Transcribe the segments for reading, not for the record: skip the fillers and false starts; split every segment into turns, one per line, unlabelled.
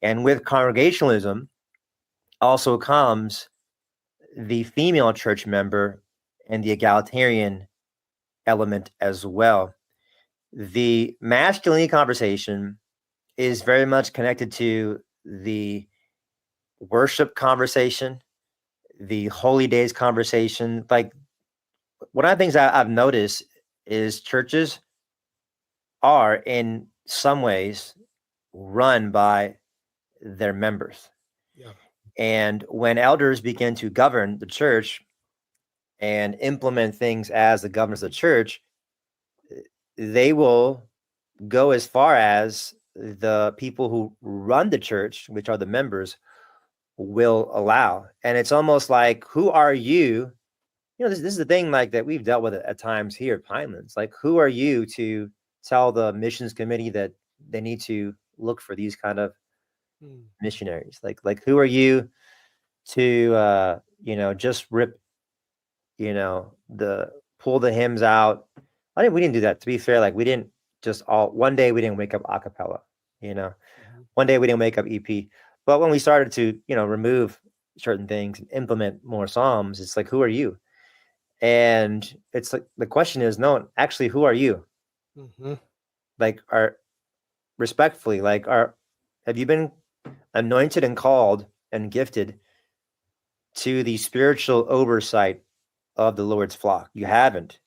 And with congregationalism also comes the female church member and the egalitarian element as well. The masculinity conversation is very much connected to the worship conversation, the holy days conversation. Like, one of the things I've noticed is churches are in some ways run by their members.
Yeah.
And when elders begin to govern the church and implement things as the governors of the church, they will go as far as the people who run the church, which are the members, will allow. And it's almost like, who are you? You know, this is the thing like that we've dealt with at times here at Pinelands. Like, who are you to tell the missions committee that they need to look for these kind of missionaries? Like who are you to just rip, the pull the hymns out? We didn't do that. To be fair, like, we didn't just one day we didn't wake up a cappella, one day we didn't wake up EP. But when we started to, remove certain things and implement more psalms, it's like, who are you? And it's like, the question is, no, actually, who are you? Like, respectfully, like, have you been anointed and called and gifted to the spiritual oversight of the Lord's flock? You haven't.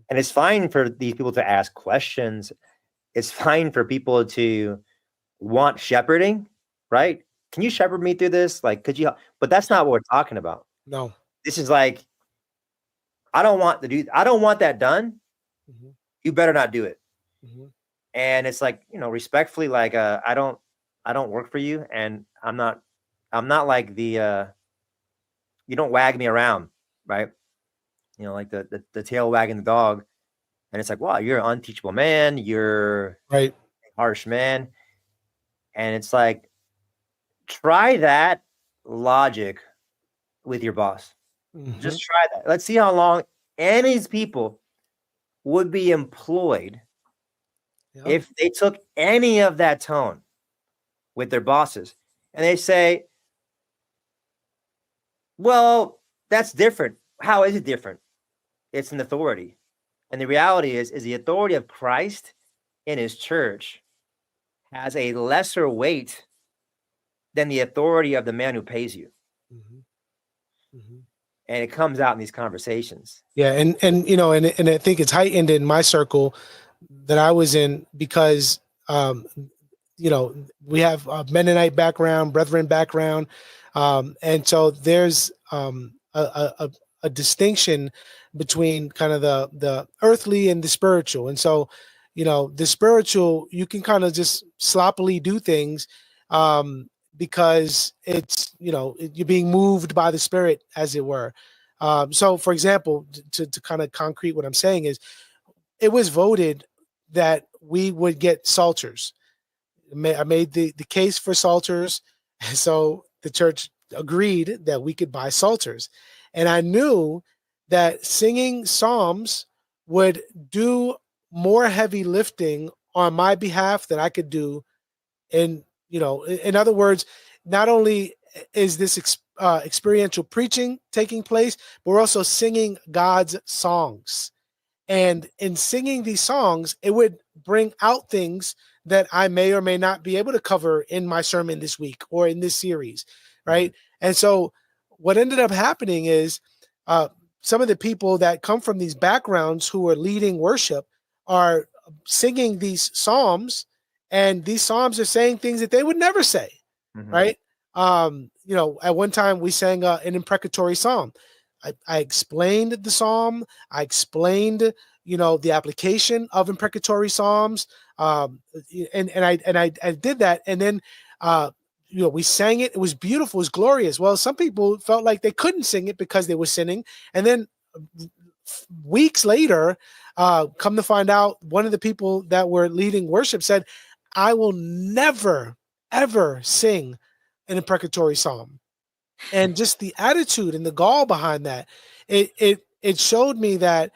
And it's fine for these people to ask questions. It's fine for people to want shepherding, right? Can you shepherd me through this? Like, could you? But that's not what we're talking about.
No.
This is like, I don't want that done. You better not do it. And it's like, respectfully, like, I don't work for you, and I'm not like the you don't wag me around, right? Like the tail wagging the dog. And it's like, wow, you're an unteachable man, you're
right,
a harsh man. And it's like, try that logic with your boss. Just try that. Let's see how long any of these people would be employed if they took any of that tone with their bosses. And they say, well, that's different. How is it different? It's an authority. And the reality is the authority of Christ in his church has a lesser weight than the authority of the man who pays you. And it comes out in these conversations.
Yeah. And I think it's heightened in my circle that I was in because, we have a Mennonite background, Brethren background. And so there's a distinction between kind of the earthly and the spiritual. And so, the spiritual, you can kind of just sloppily do things because it's, you're being moved by the Spirit, as it were. So, for example, to kind of concrete what I'm saying is, it was voted that we would get psalters. I made the case for psalters. So the church agreed that we could buy psalters. And I knew that singing psalms would do more heavy lifting on my behalf than I could do. And, in other words, not only is this experiential preaching taking place, but we're also singing God's songs. And in singing these songs, it would bring out things that I may or may not be able to cover in my sermon this week or in this series, right? And so what ended up happening is some of the people that come from these backgrounds who are leading worship are singing these psalms, and these psalms are saying things that they would never say, right? At one time we sang an imprecatory psalm. I explained the psalm. I explained, the application of imprecatory psalms. And I did that. And then, we sang it. It was beautiful. It was glorious. Well, some people felt like they couldn't sing it because they were sinning. And then weeks later, come to find out, one of the people that were leading worship said, I will never, ever sing an imprecatory psalm. And just the attitude and the gall behind that, it showed me that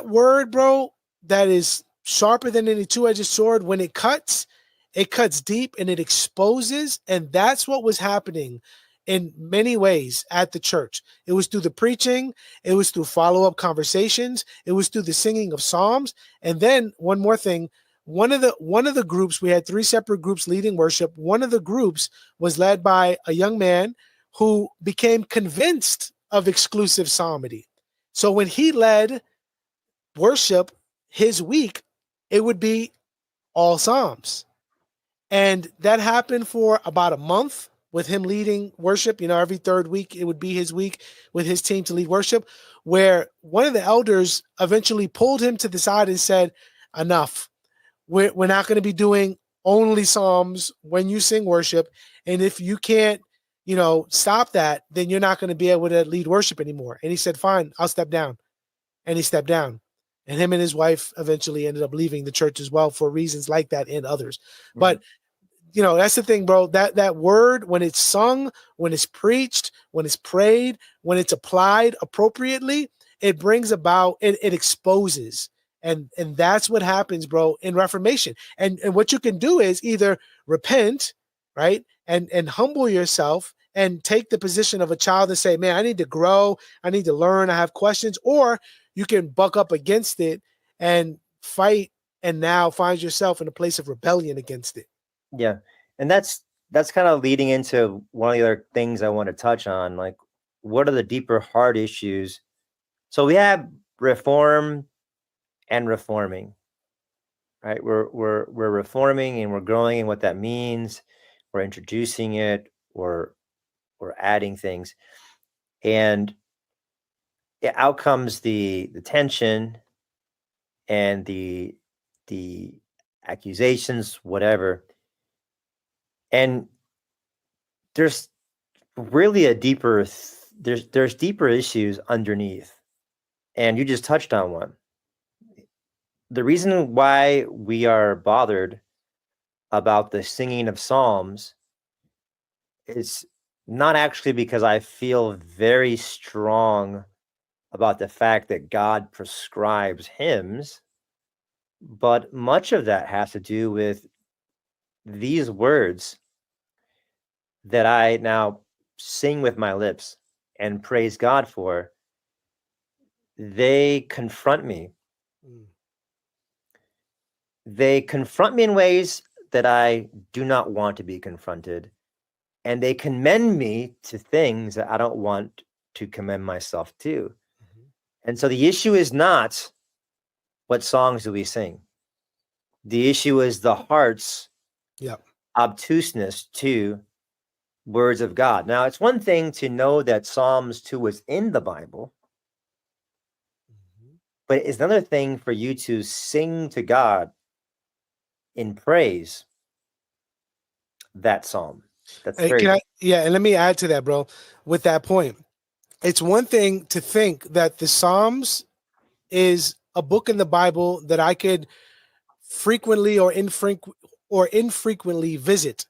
word, bro, that is sharper than any two-edged sword, when it cuts, It cuts deep and it exposes. And that's what was happening in many ways at the church. It was through the preaching. It was through follow-up conversations. It was through the singing of Psalms. And then one more thing, one of the groups, we had 3 separate groups leading worship. One of the groups was led by a young man who became convinced of exclusive psalmody. So when he led worship his week, it would be all Psalms. And that happened for about a month with him leading worship. Every third week, it would be his week with his team to lead worship, where one of the elders eventually pulled him to the side and said, enough. We're not going to be doing only Psalms when you sing worship. And if you can't, stop that, then you're not going to be able to lead worship anymore. And he said, fine, I'll step down. And he stepped down. And him and his wife eventually ended up leaving the church as well for reasons like that and others. Mm-hmm. But that's the thing, bro. That word, when it's sung, when it's preached, when it's prayed, when it's applied appropriately, it brings about, it exposes. And that's what happens, bro, in Reformation. And what you can do is either repent, right? And humble yourself and take the position of a child and say, man, I need to grow. I need to learn. I have questions. Or you can buck up against it and fight and now find yourself in a place of rebellion against it.
Yeah. And that's kind of leading into one of the other things I want to touch on. Like, what are the deeper heart issues? So we have reform and reforming, right? We're reforming and we're growing in what that means. We're introducing it, or we're adding things. And out comes the tension and the accusations, whatever. And there's really a deeper, there's deeper issues underneath. And you just touched on one. The reason why we are bothered about the singing of Psalms is not actually because I feel very strong about the fact that God prescribes hymns, but much of that has to do with these words that I now sing with my lips and praise God for. They confront me. They confront me in ways that I do not want to be confronted. And they commend me to things that I don't want to commend myself to. Mm-hmm. And so the issue is not what songs do we sing. The issue is the heart's obtuseness to words of God. Now, it's one thing to know that Psalms 2 was in the Bible, but it's another thing for you to sing to God in praise that psalm. That's very.
And let me add to that, bro. With that point, it's one thing to think that the Psalms is a book in the Bible that I could frequently or infrequently visit.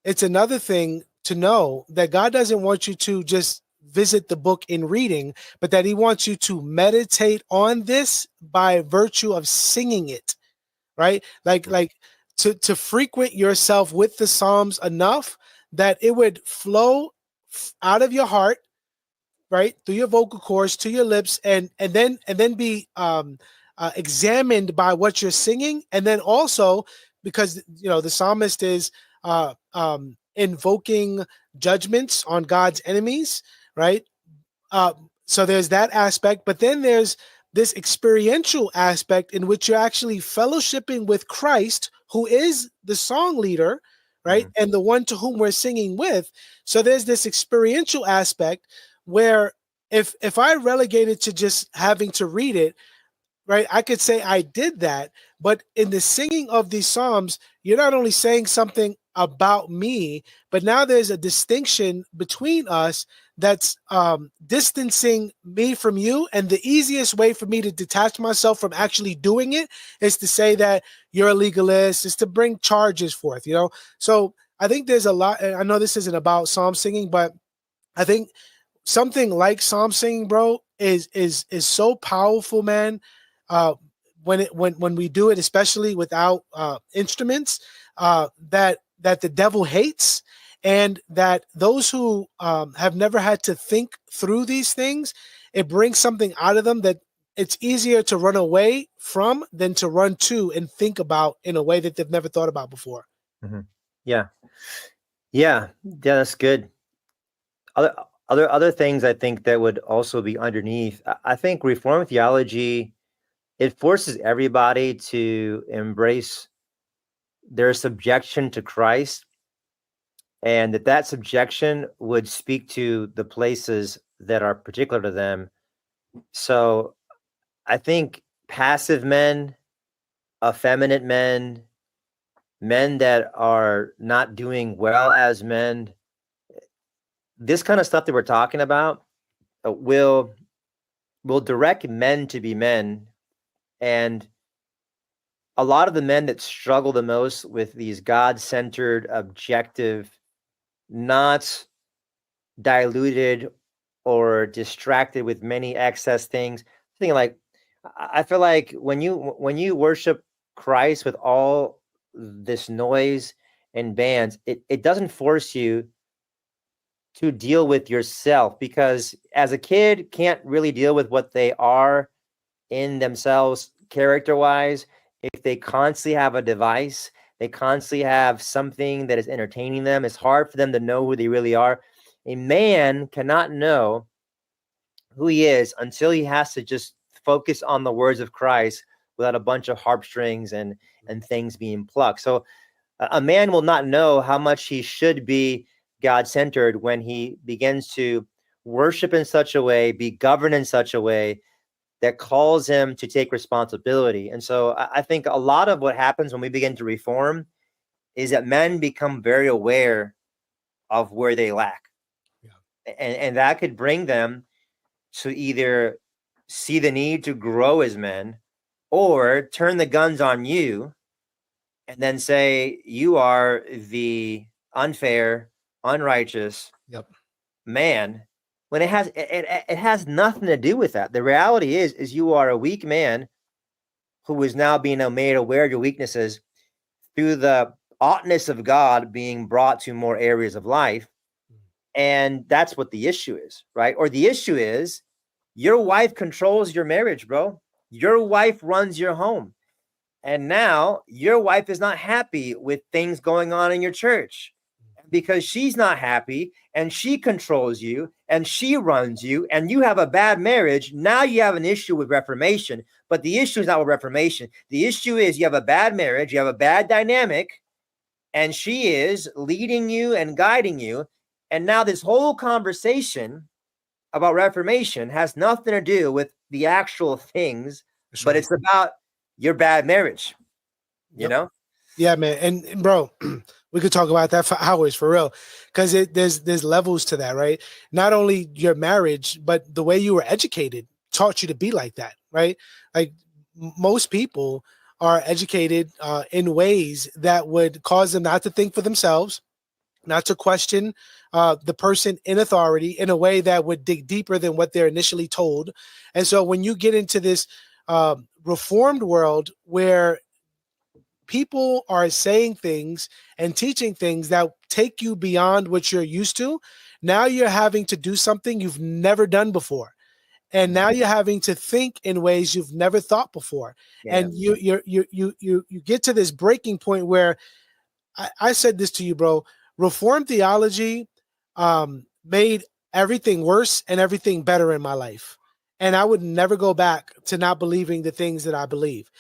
It's another thing to know that God doesn't want you to just visit the book in reading, but that he wants you to meditate on this by virtue of singing it, right? Like to frequent yourself with the Psalms enough that it would flow out of your heart, right, through your vocal cords to your lips, and then be examined by what you're singing, and then also because the psalmist is invoking judgments on God's enemies, right? So there's that aspect, but then there's this experiential aspect in which you're actually fellowshipping with Christ, who is the song leader, right? Mm-hmm. And the one to whom we're singing with. So there's this experiential aspect where if I relegated to just having to read it, right, I could say I did that, but in the singing of these Psalms, you're not only saying something about me, but now there's a distinction between us that's distancing me from you. And the easiest way for me to detach myself from actually doing it is to say that you're a legalist, is to bring charges forth, So I think there's a lot. I know this isn't about psalm singing, but I think something like psalm singing, bro, is so powerful, man. When we do it, especially without instruments, that the devil hates, and that those who have never had to think through these things, it brings something out of them that it's easier to run away from than to run to and think about in a way that they've never thought about before.
Mm-hmm. Yeah. Yeah. Yeah. That's good. Other things I think that would also be underneath. I think Reformed theology, it forces everybody to embrace their subjection to Christ, and that subjection would speak to the places that are particular to them. So I think passive men, effeminate men, men that are not doing well as men, this kind of stuff that we're talking about will direct men to be men. And a lot of the men that struggle the most with these God-centered, objective, not diluted or distracted with many excess things. Thinking like, I feel like when you worship Christ with all this noise and bands, it doesn't force you to deal with yourself, because as a kid can't really deal with what they are in themselves character wise. If they constantly have a device, they constantly have something that is entertaining them, it's hard for them to know who they really are. A man cannot know who he is until he has to just focus on the words of Christ without a bunch of harp strings and things being plucked. So a man will not know how much he should be God-centered when he begins to worship in such a way, be governed in such a way that calls him to take responsibility. And so I think a lot of what happens when we begin to reform is that men become very aware of where they lack. Yeah. And that could bring them to either see the need to grow as men or turn the guns on you and then say you are the unfair, unrighteous man, when it has nothing to do with that. The reality is you are a weak man who is now being made aware of your weaknesses through the oughtness of God being brought to more areas of life. And that's what the issue is, right? Or the issue is your wife controls your marriage, bro. Your wife runs your home. And now your wife is not happy with things going on in your church because she's not happy and she controls you and she runs you and you have a bad marriage. Now you have an issue with reformation, but the issue is not with reformation. The issue is you have a bad marriage, you have a bad dynamic, and she is leading you and guiding you. And now this whole conversation about reformation has nothing to do with the actual things, but it's about your bad marriage, you know?
Yeah, man. And bro, we could talk about that for hours, for real, because there's levels to that, right? Not only your marriage, but the way you were educated taught you to be like that, right? Like most people are educated in ways that would cause them not to think for themselves, not to question the person in authority in a way that would dig deeper than what they're initially told. And so when you get into this reformed world where people are saying things and teaching things that take you beyond what you're used to, now you're having to do something you've never done before. And now you're having to think in ways you've never thought before. Yeah. And you get to this breaking point where I said this to you, bro. Reformed theology made everything worse and everything better in my life. And I would never go back to not believing the things that I believe.